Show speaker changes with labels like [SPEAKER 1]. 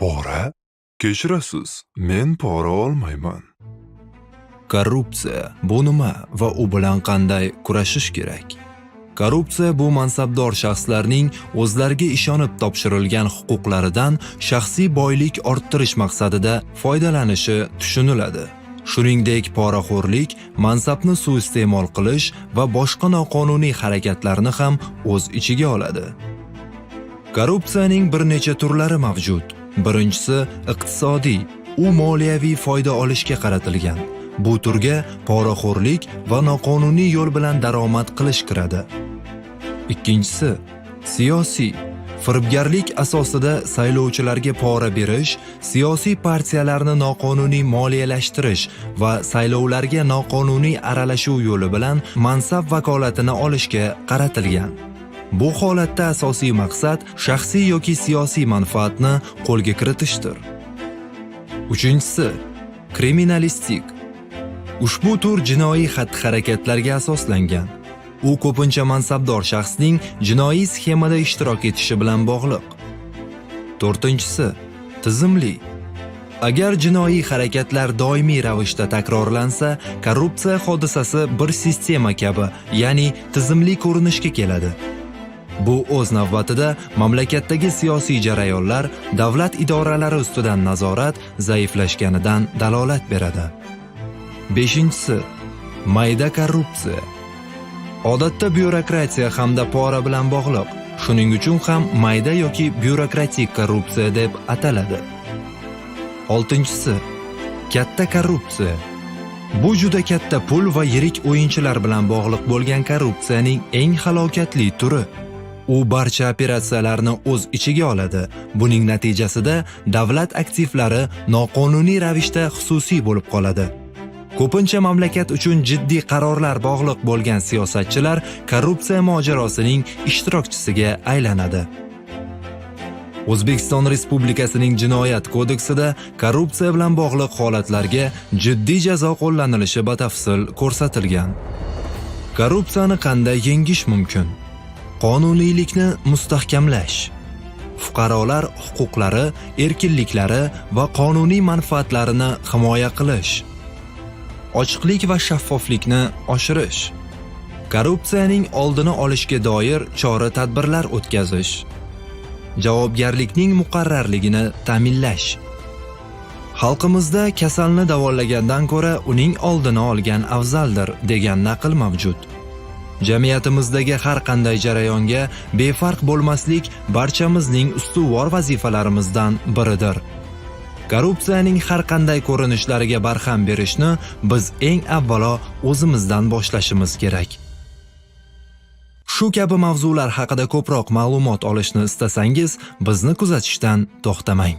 [SPEAKER 1] Pora? Kechirasiz, men pora olmayman.
[SPEAKER 2] Korrupsiya bu nima va u bilan qanday kurashish kerak? Korrupsiya bu mansabdor shaxslarning o'zlariga ishonib topshirilgan huquqlaridan shaxsiy boylik orttirish maqsadida foydalanishi tushuniladi. Shuningdek, poraxo'rlik, mansabni suiiste'mol qilish va boshqa noqonuniy harakatlarni ham o'z ichiga oladi. Korrupsiyaning bir necha turlari mavjud. Birinchisi iqtisodiy, u moliyaviy foyda olishga qaratilgan. Bu turga poraxo'rlik va noqonuniy yo'l bilan daromad qilish kiradi. Ikkinchisi siyosiy, firibgarlik asosida saylovchilarga pora berish, siyosiy partiyalarni noqonuniy moliyalashtirish va saylovlarga noqonuniy aralashuv yo'li bilan mansab vakolatini olishga qaratilgan. Bu holatda asosiy maqsad shaxsiy yoki siyosiy manfaatni qo'lga kiritishdir. Uchinchisi kriminalistik. Ushbu tur jinoiy xatti-harakatlarga asoslangan. U ko'pincha mansabdor shaxsning jinoiy sxemada ishtirok etishi bilan bog'liq. To'rtinchisi tizimli. Agar jinoiy harakatlar doimiy ravishda takrorlansa, korrupsiya hodisasi bir sistema kabi, ya'ni tizimli ko'rinishga keladi. Bu o'z navbatida mamlakatdagi siyosiy jarayonlar, davlat idoralari ustidan nazorat zaiflashganidan dalolat beradi. Beshinchisi mayda korrupsiya. Odatda byurokratiya hamda pora bilan bog'liq. Shuning uchun ham mayda yoki byurokratik korrupsiya deb ataladi. Oltinchisi katta korrupsiya. Bu juda katta pul va yirik o'yinchilar bilan bog'liq bo'lgan korrupsiyaning eng halokatli turi. U barcha operatsiyalarni o'z ichiga oladi. Buning natijasida davlat aktivlari noqonuniy ravishda xususiy bo'lib qoladi. Ko'pincha mamlakat uchun jiddiy qarorlar bog'liq bo'lgan siyosatchilar korrupsiya mojarosining ishtirokchisiga aylanadi. O'zbekiston Respublikasining Jinoyat kodeksida korrupsiya bilan bog'liq holatlarga jiddiy jazo qo'llanilishi batafsil ko'rsatilgan. Korrupsiyani qanday yengish mumkin? Qonuniylikni mustahkamlash, fuqarolar huquqlari, erkinliklari va qonuniy manfaatlarini himoya qilish, ochiqlik va shaffoflikni oshirish, korrupsiyaning oldini olishga doir chora-tadbirlar o'tkazish, javobgarlikning muqarrarligini ta'minlash. Xalqimizda kasalni davolagandan ko'ra uning oldini olgan afzaldir degan naql mavjud. Jamiyatimizdagi har qanday jarayonga befarq bo'lmaslik barchamizning ustuvor vazifalarimizdan biridir. Korrupsiyaning har qanday ko'rinishlariga barham berishni biz eng avvalo o'zimizdan boshlashimiz kerak. Shu kabi mavzular haqida ko'proq ma'lumot olishni istasangiz, bizni kuzatishdan to'xtamang.